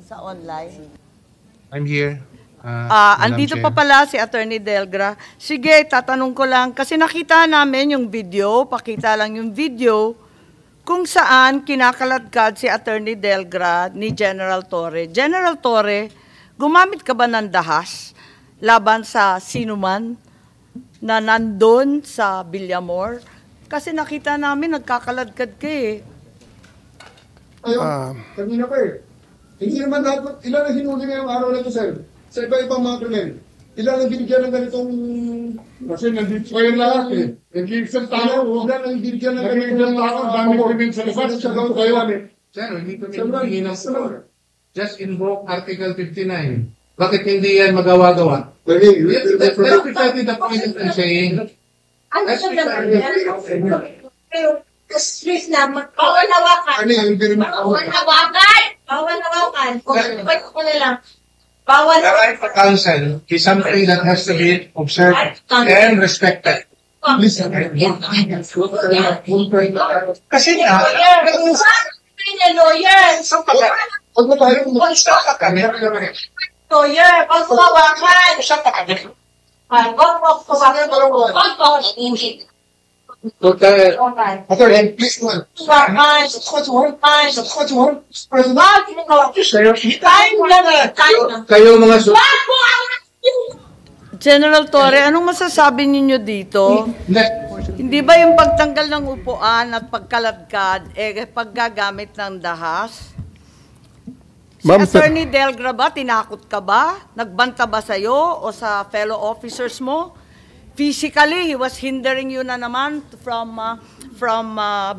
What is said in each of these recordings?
sa online. I'm here. Andito pa pala si Attorney Delgra. Sige, tatanong ko lang, kasi nakita namin yung video, pakita lang yung video, kung saan kinakaladkad si Attorney Delgra ni General Torre. General Torre, gumamit ka ba ng dahas laban sa sinuman na nandun sa Villamor? Kasi nakita namin nagkakaladkad ka eh. Ayun, kanina pa eh. Hindi naman dapat, ilan ang hinuli ngayong araw na ito, sir? Sa iba-ibang mga krimen. Ilan ang binigyan ng ganitong... Kasi nandito kayo lahat eh. Nag-iisang tao. Ilan ang binigyan ng ganitong tao. Dami krimen sa labas. Siya kayo Sir, hindi ko hindi ng score. Just invoke Article 59. Bakit hindi yan magawa-gawa? That's precisely the point that I'm saying. Ano siya naman? Pero, please na, bawal hawakan. Ano yung bawal hawakan? Bawal hawakan. Ko na lang. Bawal The right to counsel is something that has to be observed and respected. Please, Kasi nga, lawyer. huwag mo tayo. Lawyer, pag hawakan. Wag mo hawakan. Attorney, please, man. kayo mga General Torre, anong masasabi ninyo dito? Hindi ba yung pagtanggal ng upuan at pagkaladkad, paggagamit ng dahas? Si Attorney Delgra ba, tinakot ka ba? Nagbanta ba sa'yo o sa fellow officers mo? Physically, he was hindering you na naman from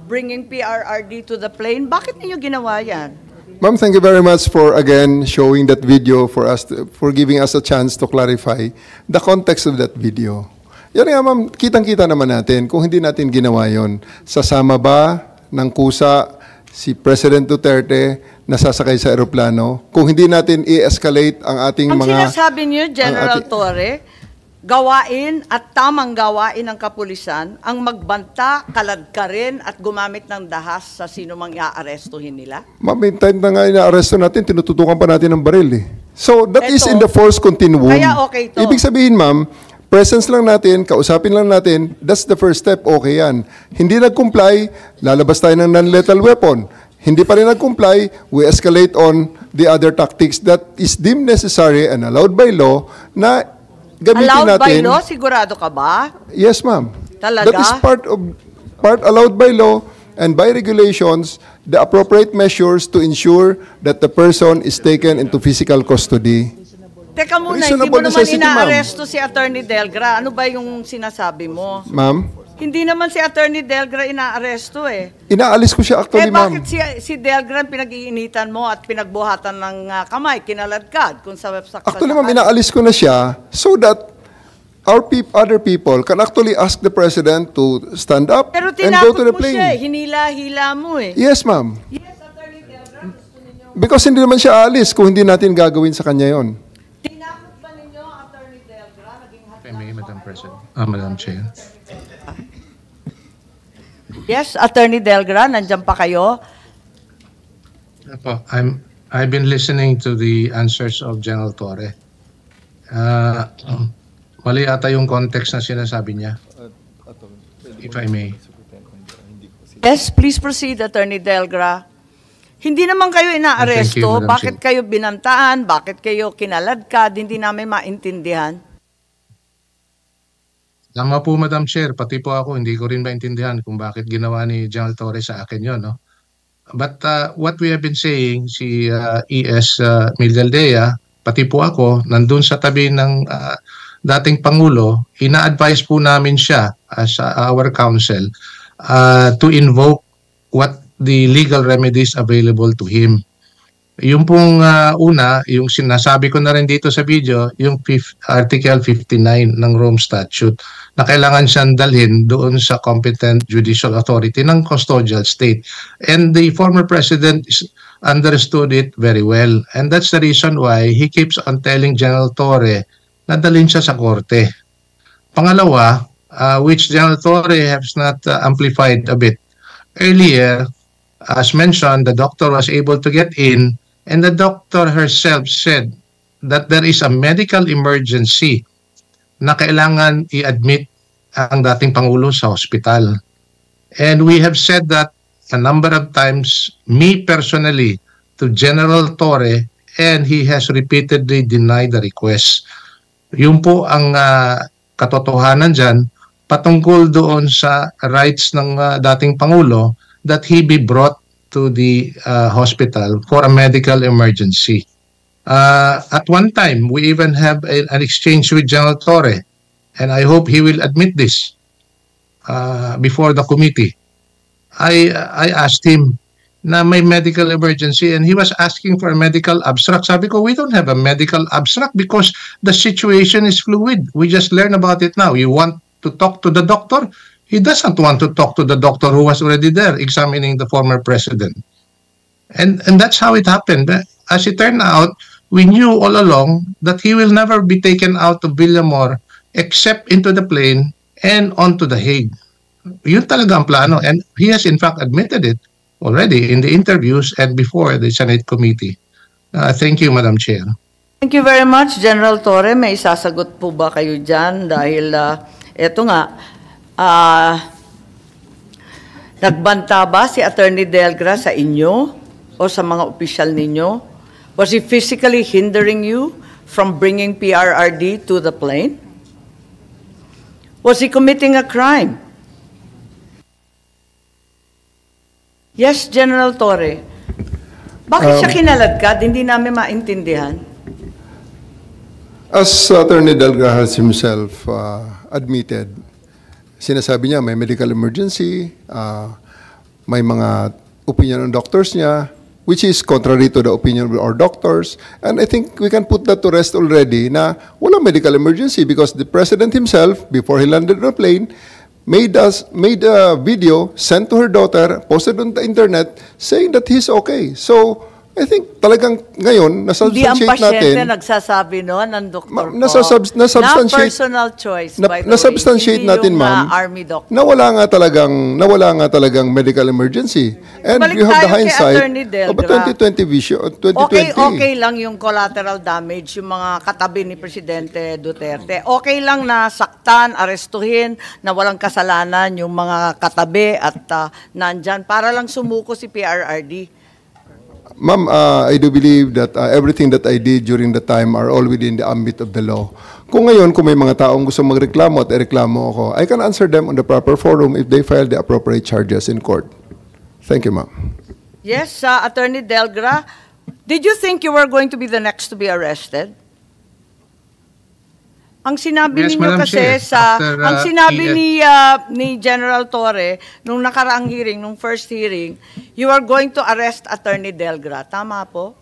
bringing PRRD to the plane. Bakit ninyo ginawa yan? Ma'am, thank you very much for again showing that video for us, for giving us a chance to clarify the context of that video. Yan nga ma'am, kitang-kita naman natin kung hindi natin ginawa yon. Sasama ba ng kusa si President Duterte na sasakay sa aeroplano? Kung hindi natin i-escalate ang ating Ang mga... sinasabi niyo, General Torre, gawain at tamang gawain ng kapulisan ang magbanta, kaladkarin at gumamit ng dahas sa sino mang i-aarestuhin nila? Ma'am, may time na nga ina-arresto natin, tinututukan pa natin ng baril eh. So, that is in the force continuum. Kaya okay to. Ibig sabihin, ma'am, presence lang natin, kausapin lang natin, that's the first step, okay yan. Hindi nag-comply, lalabas tayo ng non-lethal weapon. Hindi pa rin nag-comply, we escalate on the other tactics that is deemed necessary and allowed by law na gamitin allowed natin. by law? Sigurado ka ba? Yes, ma'am. Talaga? That is part allowed by law and by regulations, the appropriate measures to ensure that the person is taken into physical custody. Teka muna, hindi Reasonable mo naman necessity, ma'am. ina-aresto si Attorney Delgra. Ano ba yung sinasabi mo? Ma'am, Hindi naman si Attorney Delgra ina-aresto eh. inaalis ko siya actually, ma'am. Bakit si Delgra pinag-iinitan mo at pinagbuhatan ng kamay, kinaladkad kung sa website? Actually, ma'am, inaalis ko na siya so that other people can actually ask the President to stand up Pero and go to tinakot the mo plane. siya eh, hinila-hila mo eh. Yes, ma'am. Yes, Attorney Delgra, gusto ninyo. Because hindi naman siya aalis kung hindi natin gagawin sa kanya yon. Tinakot ba ninyo, Attorney Delgra, naging May Madam President. Madam Chair. Yes, Attorney Delgra, nandiyan pa kayo? I've been listening to the answers of General Torre. Mali ata yung context na sinasabi niya. If I may. Yes, please proceed, Attorney Delgra. Hindi naman kayo inaaresto. Thank you, Madam Bakit Chair. kayo binantaan? Bakit kayo kinaladkad? Hindi namin maintindihan. Tama po, Madam Chair. Pati po ako, hindi ko rin maintindihan kung bakit ginawa ni General Torre sa akin yun. No? But what we have been saying, si E.S. Mildaldea, pati po ako, nandun sa tabi ng dating Pangulo, ina-advise po namin siya as our counsel to invoke what the legal remedies available to him. Yung pong una, yung sinasabi ko na rin dito sa video, yung Article 59 ng Rome Statute na kailangan siyang dalhin doon sa competent judicial authority ng custodial state. And the former president understood it very well. And that's the reason why he keeps on telling General Torre na dalhin siya sa korte. Pangalawa, which General Torre has not amplified a bit. Earlier, as mentioned, the doctor was able to get in And the doctor herself said that there is a medical emergency na kailangan i-admit ang dating Pangulo sa hospital. And we have said that a number of times, me personally, to General Torre, and he has repeatedly denied the request. Yun po ang katotohanan dyan patungkol doon sa rights ng dating Pangulo that he be brought to the hospital for a medical emergency. At one time, we even have an exchange with General Torre, and I hope he will admit this before the committee. I asked him na may medical emergency and he was asking for a medical abstract. Sabi ko, we don't have a medical abstract because the situation is fluid. We just learn about it now. You want to talk to the doctor? He doesn't want to talk to the doctor who was already there examining the former president. And that's how it happened. As it turned out, we knew all along that he will never be taken out of Villamor except into the plane and onto the Hague. Yun talaga ang plano. And he has in fact admitted it already in the interviews and before the Senate committee. Thank you, Madam Chair. Thank you very much, General Torre. May isasagot po ba kayo dyan? Dahil eto nga, nagbanta ba si Attorney Delgra sa inyo o sa mga opisyal ninyo? Was he physically hindering you from bringing PRRD to the plane? Was he committing a crime? Yes, General Torre. Bakit siya kinaladkad? Hindi namin maintindihan. As Attorney Delgra has himself admitted, sinasabi niya may medical emergency, may mga opinion ng doctors niya, which is contrary to the opinion of our doctors. And I think we can put that to rest already na walang medical emergency because the President himself, before he landed on the plane, made a video, sent to her daughter, posted on the internet, saying that he's okay. So, I think talagang ngayon, nasubstantiate natin. Hindi ang pasyente nagsasabi noon, ang doktor po. Na personal choice, by the way. Nasubstantiate natin, ma'am, Army doctor. na wala nga talagang medical emergency. And Balik you have the tayo kay hindsight Attorney of Delgra. 2020 vision, 2020. Okay lang yung collateral damage, yung mga katabi ni Presidente Duterte. Okay lang na saktan, arestuhin, na walang kasalanan yung mga katabi at nandyan para lang sumuko si PRRD. Ma'am, I do believe that everything that I did during the time are all within the ambit of the law. Kung ngayon, kung may mga taong gusto magreklamo at ireklamo ako, I can answer them on the proper forum if they file the appropriate charges in court. Thank you, ma'am. Yes, Attorney Delgra, did you think you were going to be the next to be arrested? Ang sinabi Yes, ninyo Madam kasi Chair. After, ang sinabi ni General Torre nung nakaraang hearing, nung first hearing, you are going to arrest Attorney Delgra. Tama po?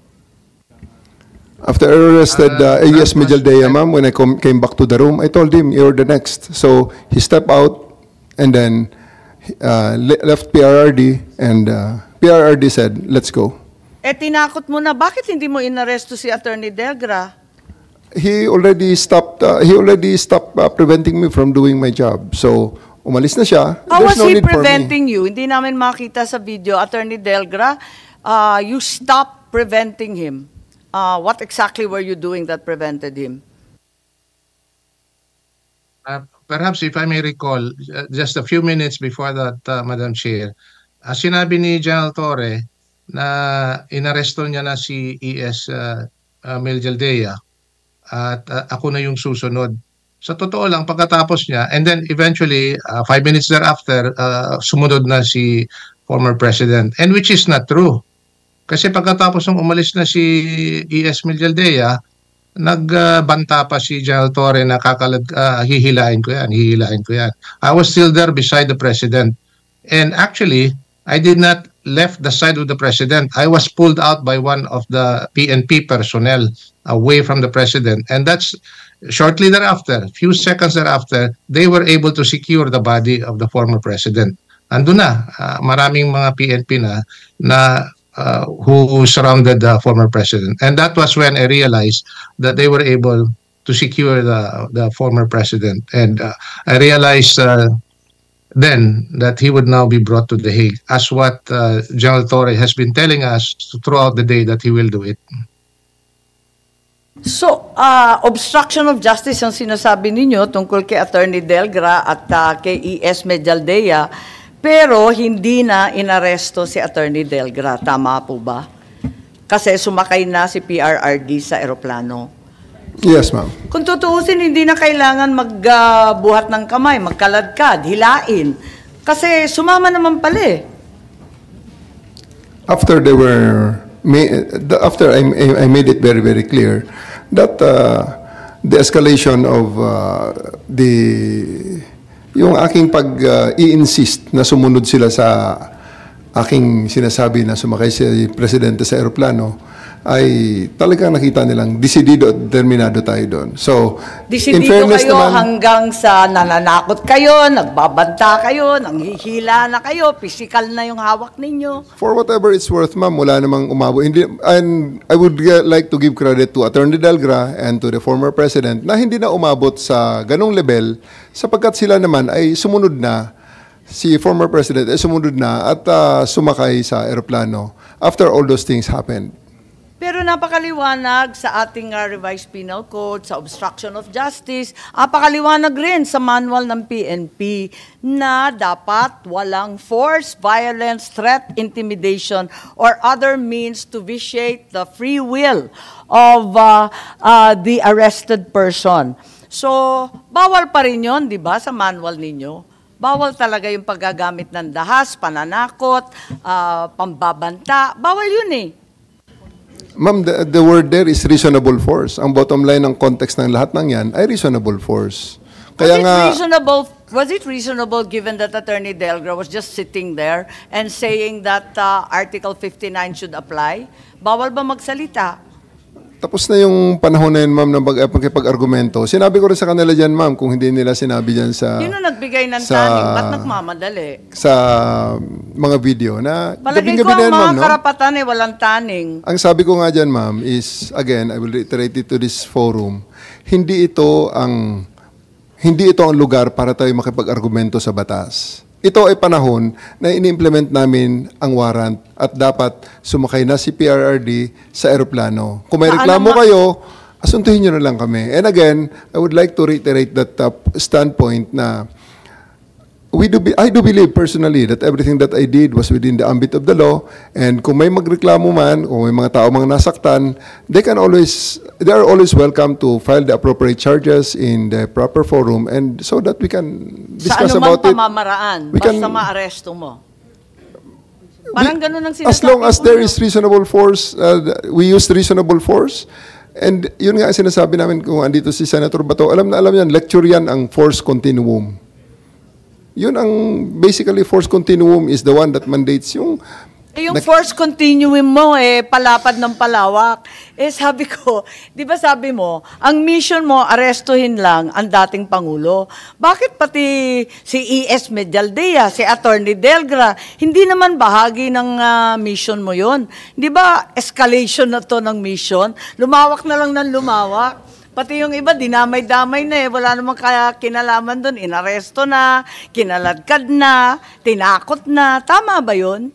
After I arrested A.S. Mijaldea, ma'am, when I came back to the room, I told him, you're the next. So he stepped out and then left PRRD and PRRD said, let's go. Tinakot mo na, bakit hindi mo inaresto si Attorney Delgra? He already stopped preventing me from doing my job. So umalis na siya. How was There's no he need for me. preventing you? Hindi namin makita sa video, Attorney Delgra. You stopped preventing him. What exactly were you doing that prevented him? Perhaps if I may recall, just a few minutes before that, Madam Chair, sinabi ni General Torre na inaresto niya na si E.S. Mijaldea at ako na yung susunod. Sa totoo lang, pagkatapos niya, and then eventually, 5 minutes thereafter, sumunod na si former President. And which is not true. Kasi pagkatapos nung umalis na si E.S. Mijaldea, nagbanta pa si General Torre na hihilain ko yan. I was still there beside the President. And actually, I did not left the side of the President. I was pulled out by one of the PNP personnel away from the President. And that's shortly thereafter, few seconds thereafter, they were able to secure the body of the former President. Andun na, maraming mga PNP na who surrounded the former President. And that was when I realized that they were able to secure the former President. And I realized then that he would now be brought to The Hague, as what General Torre has been telling us throughout the day that he will do it. So, obstruction of justice ang sinasabi ninyo tungkol kay Attorney Delgra at kay E.S. Medialdea, pero hindi na inaresto si Attorney Delgra. Tama po ba? Kasi sumakay na si PRRD sa eroplano. Yes, ma'am. Kung tutuusin, hindi na kailangan magbuhat ng kamay, magkaladkad, hilain. Kasi sumama naman pala eh. After they were after I made it very, very clear that the escalation of yung aking pag-i-insist na sumunod sila sa aking sinasabi na sumakay si Presidente sa eroplano ay talagang nakita nilang desidido at determinado tayo doon. So, in Desidido fairness kayo naman, hanggang sa nananakot kayo, nagbabanta kayo, nanghihila na kayo, physical na yung hawak ninyo. for whatever it's worth, ma'am, wala namang umabot. And I would like to give credit to Attorney Delgra and to the former President na hindi na umabot sa ganong level sapagkat sila naman ay sumunod na, si former President ay sumunod na at sumakay sa eroplano after all those things happened. Pero napakaliwanag sa ating revised penal code, sa obstruction of justice, napakaliwanag rin sa manual ng PNP na dapat walang force, violence, threat, intimidation, or other means to vitiate the free will of the arrested person. So, bawal pa rin yun, di ba, sa manual ninyo? Bawal talaga yung paggagamit ng dahas, pananakot, pambabanta. Bawal yun eh. Ma'am, the word there is reasonable force. Ang bottom line ng context ng lahat ng yan ay reasonable force. Kaya Was it reasonable given that Attorney Delgra was just sitting there and saying that Article 59 should apply? Bawal ba magsalita? tapos na yung panahon na yun, ma'am, ng pagkipag-argumento. Sinabi ko rin sa kanila dyan, ma'am, kung hindi nila sinabi dyan sa... Sino nagbigay ng taning? Ba't nagmamadali? Sa mga video na... Palagay ko ang mga karapatan eh, walang taning. Ang sabi ko nga dyan, ma'am, is, again, I will reiterate it to this forum, hindi ito ang lugar para tayo makipag-argumento sa batas. Ito ay panahon na ini-implement namin ang warrant at dapat sumakay na si PRRD sa eroplano. Kung may reklamo kayo, asuntuhin nyo na lang kami. And again, I would like to reiterate that standpoint na I do believe personally that everything that I did was within the ambit of the law, and kung may magreklamo man, kung may mga tao mga nasaktan, they are always welcome to file the appropriate charges in the proper forum, and so that we can discuss about it. Sa anumang pamamaraan, basta maaresto mo. Parang ganun ang sinasabi. As long as there is reasonable force, we use reasonable force, and yun nga sinasabi namin kung andito si Senator Bato, alam yan, lecture yan ang force continuum. Yun ang basically force continuum is the one that mandates yung force continuum mo palapad ng palawak. Sabi ko, di ba sabi mo, ang mission mo, arestuhin lang ang dating Pangulo. Bakit pati si E.S. Medialdea, si Attorney Delgra, hindi naman bahagi ng mission mo yun? Di ba escalation na to ng mission? Lumawak na lang ng lumawak. Pati yung iba, dinamay-damay na wala namang kinalaman doon. Inaresto na, kinaladkad na, tinakot na. Tama ba yun?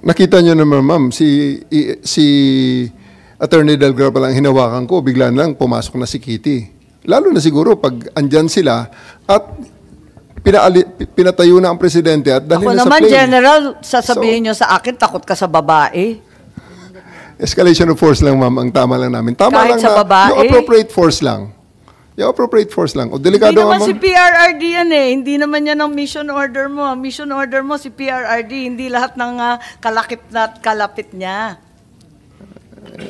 Nakita nyo naman, ma'am, si Attorney Delgra palang hinawakan ko, bigla lang pumasok na si Kitty. Lalo na siguro pag andyan sila at pinatayo na ang presidente at dahil na sa plane. Ako naman, General, sasabihin nyo sa akin, takot ka sa babae. Escalation of force lang, ma'am, ang tama lang namin. Tama kahit lang sa na babae? Yung appropriate force lang. Yung appropriate force lang. O, delikado hindi naman nga, si PRRD yan Hindi naman yan ang mission order mo. Mission order mo si PRRD, hindi lahat ng kalakip na kalapit niya.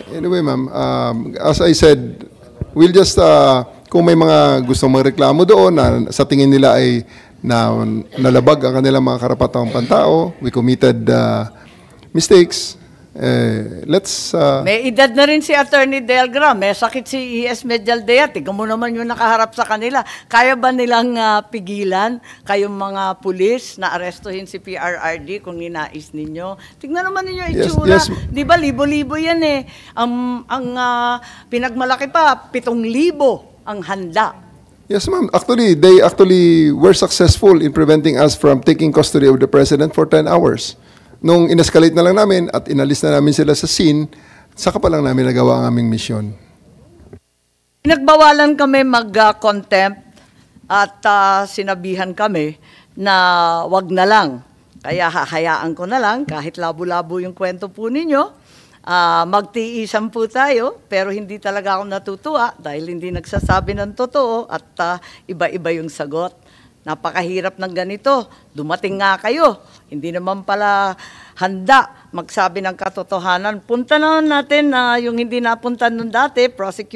Anyway, ma'am, as I said, we'll just, kung may mga gustong magreklamo doon na sa tingin nila ay nalabag ang kanilang mga karapatang pantao, we committed mistakes, may edad na rin si Attorney Delgra, may sakit si E.S. Medialdea, tignan mo naman yung nakaharap sa kanila. Kaya ba nilang pigilan kayong mga pulis na arestuhin si PRRD kung ninais ninyo? Tignan naman ninyo itsura. Yes. Di ba, libo-libo yan Ang pinagmalaki pa, 7,000 ang handa Yes, ma'am. Actually, they actually were successful in preventing us from taking custody of the president for 10 hours. Nung inescalate na lang namin at inalis na namin sila sa scene, saka pa lang namin nagawa ang aming misyon. Pinagbawalan kami mag-contempt at sinabihan kami na wag na lang. Kaya hahayaan ko na lang kahit labo-labo yung kwento po ninyo. Magtiisan po tayo, pero hindi talaga ako natutuwa dahil hindi nagsasabi ng totoo at iba-iba yung sagot. Napakahirap ng ganito. Dumating nga kayo. Hindi naman pala handa magsabi ng katotohanan. Punta na natin na yung hindi napunta nun dati, prosecute